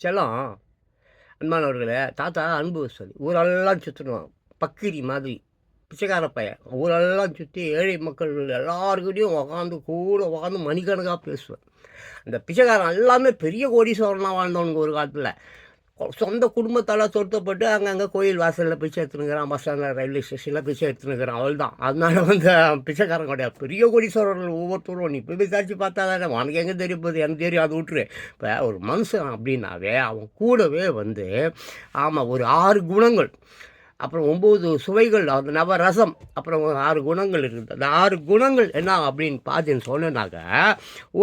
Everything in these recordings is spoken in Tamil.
செல்லம் அன்பானவர்களே, தாத்தா அனுபவசாலி. ஊரெல்லாம் சுற்றணும். பக்கிரி மாதிரி. பிச்சைக்கார பையன். ஊரெல்லாம் சுற்றி ஏழை மக்கள் எல்லாருக்கிட்டையும் கூட உக்காந்து மணிக்கணக்காக பேசுவேன். அந்த பிச்சைக்காரன் எல்லாமே பெரிய கோடீஸ்வரனாக வாழ்ந்தவனுங்க ஒரு காலத்தில். சொந்த குடும்பத்தால் தொடுத்தப்பட்டு அங்கங்கே கோயில் வாசலில் பிச்சை எடுத்துனுக்கிறான், பஸ் ஸ்டாண்டில், ரயில்வே ஸ்டேஷனில் பிச்சை எடுத்துனுக்கிறான். அவள் தான். அதனால பிச்சைக்காரன் கிடையாது. பெரிய கோடீஸ்வரர்கள் ஒவ்வொருத்தரும் நீ போய் விசாரிச்சு பார்த்தா தானே உனக்கு எங்கே தெரிய போகுது, எனக்கு தெரியும், அது விட்டுரு. இப்போ ஒரு மனுஷன் அப்படின்னாவே அவன் கூடவே ஆமாம், ஒரு 6 குணங்கள், அப்புறம் 9 சுவைகள், அது நவரசம், அப்புறம் 6 குணங்கள் இருக்குது. அந்த 6 குணங்கள் என்ன அப்படின்னு பார்த்துன்னு சொன்னாக்க,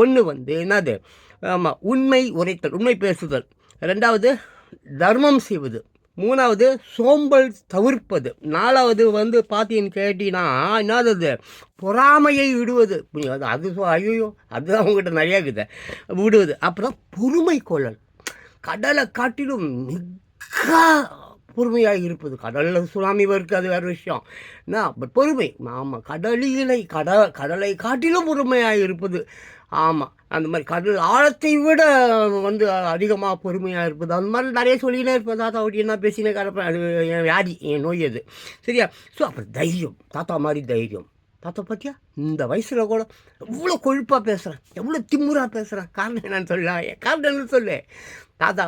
ஒன்று என்னது, ஆமாம், உண்மை உரைத்தல், உண்மை பேசுதல். 2வது தர்மம் செய்வது. 3வது சோம்பல் தவிர்ப்பது. 4வது பார்த்தீங்கன்னு கேட்டீங்கன்னா என்னது, பொறாமையை விடுவது. அது ஐயோ, அதுதான் அவங்ககிட்ட நிறையா இருக்குது, விடுவது. அப்புறம் பொறுமை கொள்ளல். கடலை காட்டிலும் மிக பொறுமையாக இருப்பது. கடலில் சுனாமி இருக்குது, அது வேறு விஷயம். என்ன பொறுமை, ஆமாம், கடலை காட்டிலும் பொறுமையாக இருப்பது. ஆமாம், அந்த மாதிரி கடல் ஆழத்தை விட அதிகமாக பொறுமையாக இருப்பது. அந்த மாதிரி நிறைய சொல்லினே இருப்பேன். தாத்தா ஒட்டி என்ன பேசினே கிடப்பேன். அது என் வியாதி, என் நோய் அது. சரியா? ஸோ அப்புறம் தைரியம், தாத்தா மாதிரி தைரியம். தாத்தா பார்த்தியா, இந்த வயசில் கூட எவ்வளோ கொழுப்பாக பேசுகிறேன், எவ்வளோ திமுறாக பேசுகிறேன். காரணம் என்னன்னு சொல்லு. தாத்தா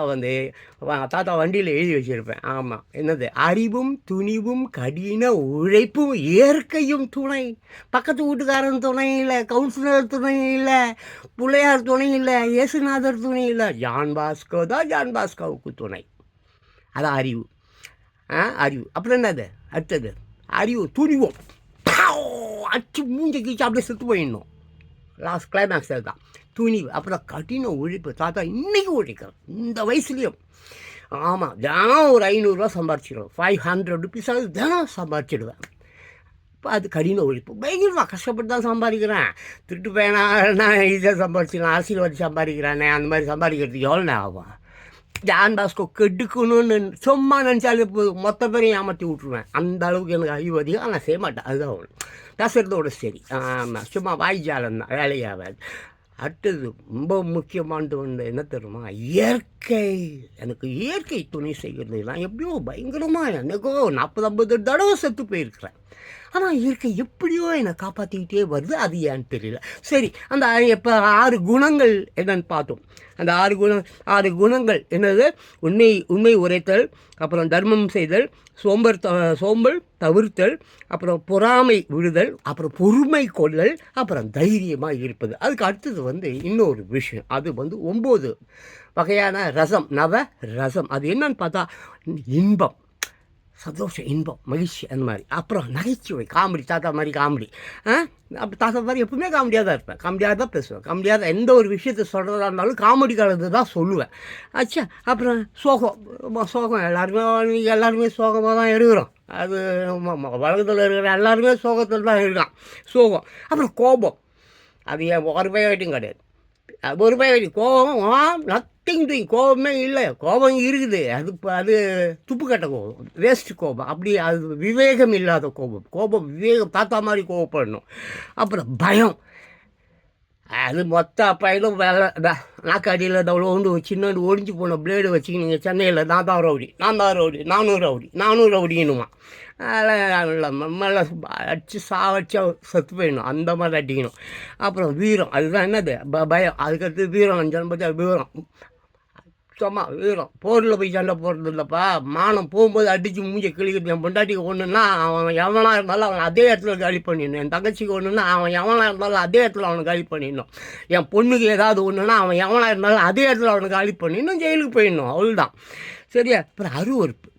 தாத்தா வண்டியில் எழுதி வச்சுருப்பேன். ஆமாம், என்னது, அறிவும் துணிவும் கடின உழைப்பும் இயற்கையும் துணை. பக்கத்து வீட்டுக்காரன் துணை இல்லை, கவுன்சிலர் துணை இல்லை, பிள்ளையார் துணை இல்லை, இயேசுநாதர் துணை இல்லை, ஜான் பாஸ்கோ தான் ஜான் பாஸ்கோவுக்கு துணை. அதான் அறிவு. அறிவு. அப்புறம் என்னது அடுத்தது, அறிவு துணிவோம். அச்சு மூஞ்சிக்கிச்சு அப்படியே செத்து போயிடணும். லாஸ்ட் கிளைமேக்ஸ் தான் துணிவு. அப்புறம் கடின உழைப்பு. தாத்தா இன்றைக்கி உழைக்கிறேன் இந்த வயசுலேயும். ஆமாம், தினம் ஒரு 500 சம்பாரிச்சிடுவேன். 500 ருபீஸாவது தினம் சம்பாரிச்சிடுவேன். இப்போ அது கடின உழைப்பு. பயங்கரமாக கஷ்டப்பட்டு தான் சம்பாதிக்கிறேன். திருட்டு பையனா ஈஸியாக சம்பாரிச்சிக்கலாம். அரசியல்வாதி சம்பாதிக்கிறானே, அந்த மாதிரி சம்பாதிக்கிறதுக்கு எவ்வளோ நேரம் ஆகும்? ஜான் பாஸ்கோ கெடுக்கணும்னு சும்மா நினச்சாலே மொத்த பேரையும் ஏமாற்றி விட்ருவேன். அந்த அளவுக்கு எனக்கு அறிவு அதிகம். ஆனால் செய்ய மாட்டேன். அதுதான் ஒன்று பேசுகிறதோட சரி. ஆமாம், சும்மா வாய்ஜாலம் தான், வேலையாகாது. அடுத்தது ரொம்ப முக்கியமானது என்ன தெரியுமா, இயற்கை. எனக்கு இயற்கை துணை செய்கிறது நான் எப்படியோ பயங்கரமாக எனக்கோ 40-50 தடவை செத்து போயிருக்கிறேன். ஆனால் இயற்கை எப்படியோ என்னை காப்பாற்றிக்கிட்டே வருது. அது ஏன்னு தெரியல. சரி, அந்த இப்போ 6 குணங்கள் என்னன்னு பார்த்தோம். அந்த 6 குணங்கள் என்னது, உண்மை உரைத்தல், அப்புறம் தர்மம் செய்தல், சோம்பல் தவிர்த்தல், அப்புறம் பொறாமை விடுதல், அப்புறம் பொறுமை கொள்ளல், அப்புறம் தைரியமாக இருப்பது. அதுக்கு அடுத்தது இன்னொரு விஷயம். அது 9 வகையான ரசம், நவ ரசம். அது என்னன்னு பார்த்தா இன்பம், சந்தோஷம், இன்பம், மகிழ்ச்சி, அந்த மாதிரி. அப்புறம் நகைச்சுவை, காமெடி. தாத்தா மாதிரி காமெடி. அப்போ தாத்தா மாதிரி எப்பவுமே காமெடியாக தான் இருப்பேன். காமெடியாக தான் பேசுவேன். காமெடியாக எந்த ஒரு விஷயத்தை சொல்கிறதா இருந்தாலும் காமெடி கலந்து தான் சொல்லுவேன். ஆச்சா. அப்புறம் சோகம். எல்லாருமே சோகமாக தான் இருக்கிறோம். அது உலகத்தில் இருக்கிற எல்லாருமே சோகத்தில் தான் இருக்கான். சோகம். அப்புறம் கோபம். அது ஏன் ஒரு பையன் கிடையாது. ஒரு பையன் கோபம் நத்திங் டூயிங். கோபமே இல்லை. கோபம் இருக்குது. அது துப்பு கட்ட கோபம், வேஸ்ட்டு கோபம். அப்படி அது விவேகம் இல்லாத கோபம். விவேகம், தாத்தா மாதிரி கோபப்படணும். அப்புறம் பயம். அது மொத்த பையனும் நாக்காடியில் அவ்வளோ சின்ன ஒடிஞ்சு போன பிளேடு வச்சு நீங்கள் சென்னையில் நான் தான் ரவுடி, நானும் ரவுடின்னுமா. மேலே அடித்து சாவச்சா செத்து போயிடணும். அந்த மாதிரி அடிக்கணும். அப்புறம் வீரம். அதுதான் என்னது, பயம். அதுக்கடுத்து வீரம். 5 வீரம். சும்மா வீரம். போரில் போய் சண்டை போடுறது இல்லைப்பா. மானம் போகும்போது அடித்து மூஞ்சை கிழிக்கிறது. என் பொண்டாட்டிக்கு ஒன்றுன்னா அவன் எவனாக இருந்தாலும் அவன் அதே இடத்துல காலி பண்ணிடணும். என் தங்கச்சிக்கு ஒன்றுன்னா அவன் எவனாக இருந்தாலும் அதே இடத்துல அவனை காலி பண்ணிடணும். என் பொண்ணுக்கு ஏதாவது ஒன்றுன்னா அவன் எவனாக இருந்தாலும் அதே இடத்துல அவனை காலி பண்ணிடணும். ஜெயிலுக்கு போயிடணும். அவ்வளோதான். சரியா? அப்புறம் அருவறுப்பு.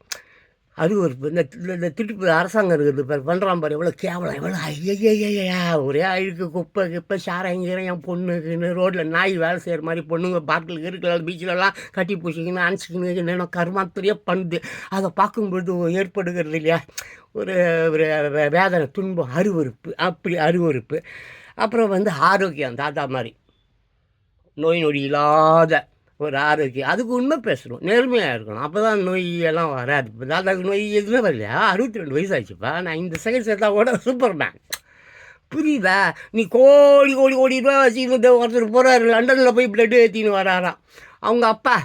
இந்த திட்டு அரசாங்கம் இருக்குது பண்ணுறான் பாரு, எவ்வளோ கேவலம், எவ்வளோ ஐயா, ஒரே அழுக்கு குப்பை சாராங்கிறேன். என் பொண்ணுக்குன்னு ரோட்டில் நாய் வேலை செய்கிற மாதிரி பொண்ணுங்க பாட்டிலுக்கு இருக்கிற பீச்சிலலாம் கட்டி பூசிக்கின்னு அனுச்சிக்கின்னு என்னென்ன கருமாத்திரியே பண்ணுது. அதை பார்க்கும்பொழுது ஏற்படுகிறது இல்லையா ஒரு வேதனை, துன்பம், அருவறுப்பு. அப்புறம் ஆரோக்கியம். தாத்தா மாதிரி நோய் நொடி இல்லாத ஒரு ஆரோக்கியம். அதுக்கு உண்மை பேசணும், நேர்மையாக இருக்கணும். அப்போ தான் நோய் எல்லாம் வராது. இப்போ தாத்தாவுக்கு நோய் எதுவுமே வரலையா? 62 வயசு ஆச்சுப்பா. நான் இந்த செகண்ட் சேர்த்தா கூட சூப்பர்மேன். புரியுதா? நீ கோடி ரூபா வச்சுக்கிட்டு ஒருத்தர் போகிறாரு, லண்டனில் போய் பிளட்டு ஏற்றின்னு வராராம். அவங்க அப்பா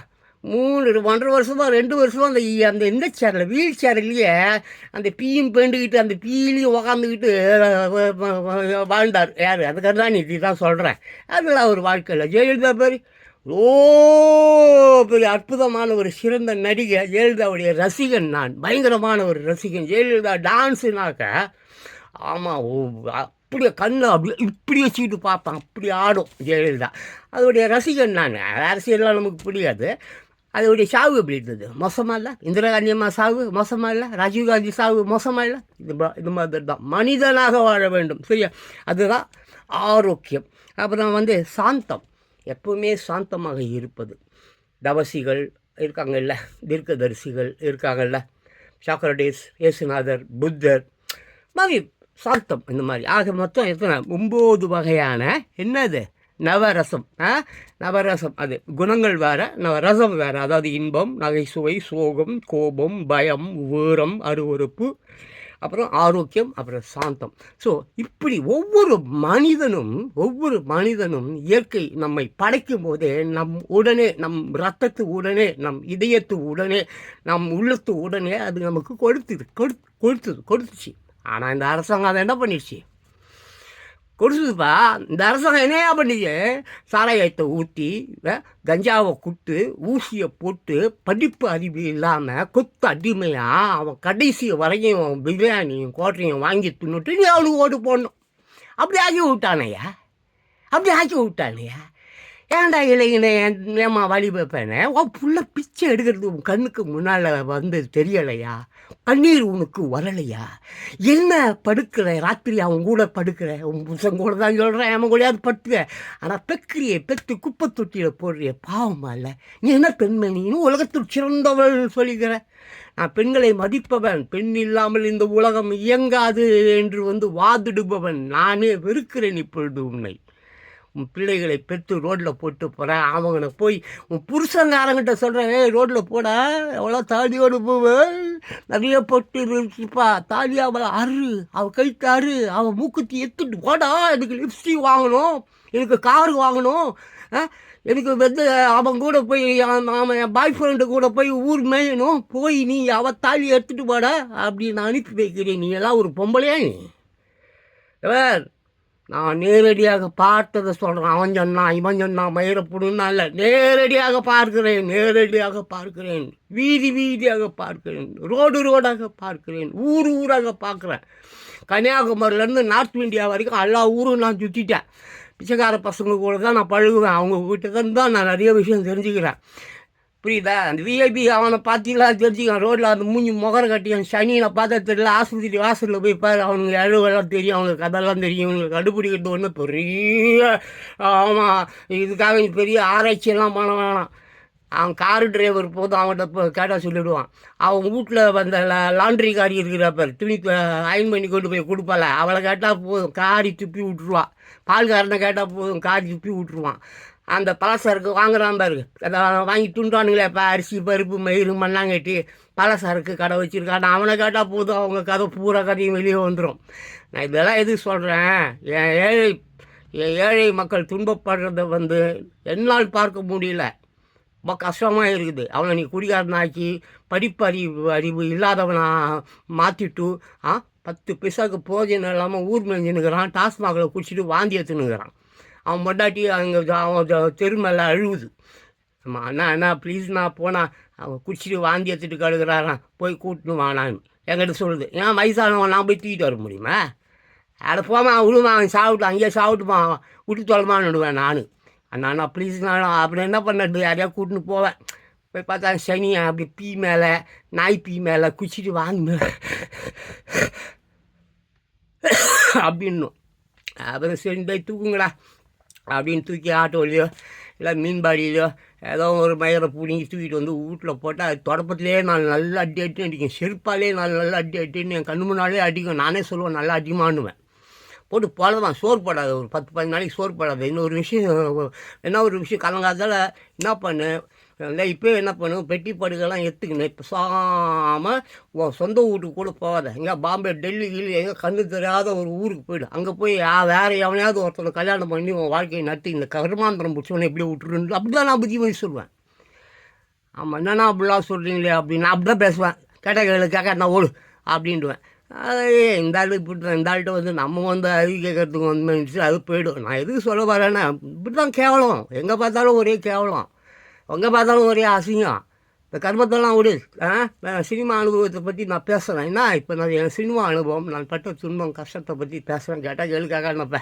1.5 வருஷமா 2 வருஷமா அந்த அந்த இந்த சேரில் வீல் சேர்லையே அந்த பீயும் பேண்டுக்கிட்டு அந்த பீலையும் உக்காந்துக்கிட்டு வாழ்ந்தார். யார்? அது கருணாநிதி தான் சொல்கிறேன். அதெல்லாம் ஒரு வாழ்க்கையில் ஜெயலலிதா பேர் ஓ பெரிய அற்புதமான ஒரு சிறந்த நடிகை. ஜெயலலிதாவுடைய ரசிகன் நான், பயங்கரமான ஒரு ரசிகன். ஜெயலலிதா டான்ஸுனாக்க ஆமாம் அப்படியே கண்ணை அப்படி இப்படி வச்சுக்கிட்டு பார்ப்பேன், அப்படி ஆடும் ஜெயலலிதா. அதோடைய ரசிகன் நான். அரசியல்லாம் நமக்கு புரியாது. அதோடைய சாவு எப்படி இருந்தது? மோசமாக இல்லை? இந்திரா காந்தி அம்மா சாவு மோசமாக இல்லை? ராஜீவ்காந்தி சாவு மோசமாக இல்லை? இது மாதிரி தான் மனிதனாக வாழ வேண்டும். சரியா? அதுதான் ஆரோக்கியம். அப்புறம் சாந்தம், எப்பவுமே சாந்தமாக இருப்பது. தவசிகள் இருக்காங்கல்ல, தீர்க்கதரிசிகள் இருக்காங்கல்ல, சாக்ரடீஸ், இயேசுநாதர், புத்தர் மாதிரி சாந்தம். இந்த மாதிரி ஆக மொத்தம் எத்தனை 9 வகையான என்னது நவரசம். நவரசம் அது குணங்கள் வேறு, நவரசம் வேறு. அதாவது இன்பம், நகைச்சுவை, சோகம், கோபம், பயம், வீரம், அருவருப்பு, அப்புறம் ஆரோக்கியம், அப்புறம் சாந்தம். ஸோ இப்படி ஒவ்வொரு மனிதனும் இயற்கை நம்மை படைக்கும் போதே உடனே நம் ரத்தத்து உடனே, நம் இதயத்து உடனே, நம் உள்ளத்து உடனே அது நமக்கு கொடுத்துச்சு. ஆனால் இந்த அரசாங்கம் அதை என்ன பண்ணிடுச்சு? கொடுத்துதுப்பா. இந்த அரசாங்கம் என்னையா பண்ணிச்சு? சாராயத்தை ஊற்றி, கஞ்சாவை குட்டு, ஊசியை போட்டு, படிப்பு அறிவு இல்லாமல் கொத்து அடிமையாக அவன் கடைசி வரையும் பிரியாணியும் கோட்டையும் வாங்கி தின்னுட்டு நீ அவனுக்கு ஓட்டு போடணும். அப்படி ஆக்கி விட்டானையா. ஏன்டா இளைஞனே, ஏமா வழி வைப்பேனே, உன் புள்ள பிச்சை எடுக்கிறது உன் கண்ணுக்கு முன்னால் தெரியலையா? கண்ணீர் உனக்கு வரலையா? என்ன படுக்கிற ராத்திரி அவன் கூட படுக்கிற, உன் புருஷன் கூட தான் சொல்கிறேன், அவன் கூடயாவது படுத்துக்க. ஆனால் பெற்று குப்பை தொட்டியில் போடுறிய பாவமா இல்லை? நீ என்ன பெண்மணின்னு உலகத்தில் சிறந்தவள் சொல்லிக்கிற. நான் பெண்களை மதிப்பவன், பெண் இல்லாமல் இந்த உலகம் இயங்காது என்று வாதிடுபவன். நானே வெறுக்கிறேன் இப்பொழுது உன்னை. உன் பிள்ளைகளை பெற்று ரோட்டில் போட்டு போகிறேன். அவங்கள போய் உன் புருஷங்காரங்கிட்ட சொல்கிறேன், ரோட்டில் போட எவ்வளோ தாலியோடு போவேன், நிறைய பொட்டு இருந்துச்சுப்பா, தாலி அவளை அவள் கைக்கு அவள் மூக்குத்தி எடுத்துட்டு போடா, எனக்கு லிப்ஸ்டிக் வாங்கணும், எனக்கு காரு வாங்கணும், எனக்கு அவன் கூட போய் அவன் என் பாய் ஃப்ரெண்டு கூட போய் ஊர் மேயணும், போய் நீ அவள் தாலி எடுத்துகிட்டு போடா அப்படின்னு அனுப்பி வைக்கிறேன். நீ எல்லாம் ஒரு பொம்பளையா? நீ நான் நேரடியாக பார்த்ததை சொல்கிறேன். அவன் சொன்னான், இவன் சொன்னான், மயிரப்புடுன்னா இல்லை, நேரடியாக பார்க்கிறேன். வீதியாக பார்க்கிறேன், ரோடாக பார்க்கிறேன், ஊராக பார்க்குறேன். கன்னியாகுமரியிலேருந்து நார்த் இந்தியா வரைக்கும் எல்லா ஊரும் நான் சுற்றிட்டேன். பிச்சைக்கார பசங்க கூட தான் நான் பழகுவேன். அவங்க கிட்ட தான் நான் நிறைய விஷயம் தெரிஞ்சுக்கிறேன். புரியுதா? அந்த விஐபி அவனை பார்த்தீங்களா தெரிஞ்சுக்கான். ரோட்டில் அந்த முகர கட்டி அந்த சனியை பார்த்தா தெரியல. ஆஸ்பத்திரி வாசலில் போய் பாரு, அவனுக்கு அழுவெல்லாம் தெரியும், அவங்களுக்கு கதெல்லாம் தெரியும். இவங்களுக்கு கண்டுபிடிக்கிறது ஒன்று பெரிய ஆமாம். இதுக்காக பெரிய ஆராய்ச்சியெல்லாம் பண்ண வேணாம். அவன் காரு டிரைவர் போதும் அவன்கிட்ட கேட்டால் சொல்லிவிடுவான். அவன் வீட்டில் லாண்ட்ரி காரி இருக்கிறப்ப துணி அயன் பண்ணி கொண்டு போய் கொடுப்பால, அவளை கேட்டால் போதும் காரி துப்பி விட்டுருவான். பால்காரனை கேட்டால் போதும் காரி துப்பி விட்டுருவான். அந்த பலசரக்கு வாங்குறான் பாரு, அதை வாங்கி துண்டானுங்களே, இப்போ அரிசி, பருப்பு, மயிறு, மண்ணாங்கட்டி பலசரக்கு கடை வச்சுருக்கான். அவனை கேட்டால் போதும் அவங்க கதை பூரா கதையும் வெளியே வந்துடும். நான் இதெல்லாம் எதுக்கு சொல்கிறேன்? என் ஏழை மக்கள் துன்பப்படுறத என்னால் பார்க்க முடியல. ரொம்ப கஷ்டமாக இருக்குது. அவனை நீ குடிகாரனாக்கி படிப்பு இல்லாதவனா மாற்றிட்டு 10 பைசாவுக்கு போஜனம் இல்லாமல் ஊர் மேஞ்சுன்னுக்கிறான். டாஸ்மாகில் குடிச்சிட்டு வாந்தி எடுத்துன்னுக்கிறான். அவன் பொண்டாட்டி அங்கே அவன் தெரு மேலே அழுவுது. ஆமாம், அண்ணா ப்ளீஸ், நான் போனால் அவன் குடிச்சிட்டு வாந்தி எடுத்துட்டு கழுகுறாரான், போய் கூட்டின்னு வானான்னு என்கிட்ட சொல்லுது. ஏன் வயசானவன் நான் போய் தூக்கிட்டு வர முடியுமா? அதை போமா விடுமா, அவன் சாப்பிட்டு அங்கேயே சாப்பிட்டுமா, விட்டு தொலைமான்னு விடுவேன் நான். அண்ணா ப்ளீஸ், நான் அப்படி என்ன பண்ணுறது, யாரையா கூட்டின்னு போவேன். போய் பார்த்தா சனியை அப்படி பீ மேலே, நாய் பீ மேலே குச்சிட்டு வாங்க அப்படின்னும். அப்புறம் சரி போய் தூக்குங்களா அப்படின்னு தூக்கி ஆட்டோலையோ இல்லை மீன்பாடியிலையோ ஏதோ ஒரு மயிரை பிடிங்கி தூக்கிட்டு வீட்டில் போட்டால் அது தொடப்பத்திலே நான் நல்லா அடின்னு அடிக்கும். செருப்பாலே நான் நல்லா அடின்னு என் கண்ணு முன்னாலே அடிக்கும். நானே சொல்லுவேன், நல்லா அடிமானுவேன். போட்டு போடதான், சோறு போடாது, ஒரு 10-15 நாளைக்கு சோறு போடாது. இன்னொரு விஷயம் கலங்காதால் என்ன பண்ணு, இப்போ என்ன பண்ணும், பெட்டி படுகெல்லாம் எடுத்துக்கணும். இப்போ சாமல் சொந்த வீட்டுக்கு கூட போகாத, எங்கே பாம்பே, டெல்லி எங்கே கண்ணு தெரியாத ஒரு ஊருக்கு போய்டு. அங்கே போய் வேறு எவனையாவது ஒருத்தனை கல்யாணம் பண்ணி உன் வாழ்க்கையை நடத்தி இந்த கருமாந்திரம் பிடிச்சவனை எப்படி விட்டுருன்னு அப்படி தான் நான் புத்திமதி சொல்லுவேன். ஆமாம், என்னண்ணா அப்படிலாம் சொல்கிறீங்களே அப்படின்னு நான் அப்படி தான் பேசுவேன். கேட்ட கேளு கேட்க நான் ஓடு அப்படின்டுவேன். அது இந்த ஆள் இப்படி தான், இந்த ஆள்கிட்ட வந்து நம்ம வந்து அறிவு கேட்கறதுக்கு வந்து அது போயிடும். நான் எதுக்கு சொல்ல வரேன்னா, இப்படி தான் கேவலம். எங்கே பார்த்தாலும் ஒரே கேவலம், எங்கே பார்த்தாலும் ஒரே அசிங்கம். இந்த கர்மத்தெல்லாம் விடு. சினிமா அனுபவத்தை பற்றி நான் பேசுகிறேன். என்ன இப்போ நான் என் சினிமா அனுபவம், நான் பட்ட துன்பம் கஷ்டத்தை பற்றி பேசுகிறேன். கேட்டால் கேளு கேட்க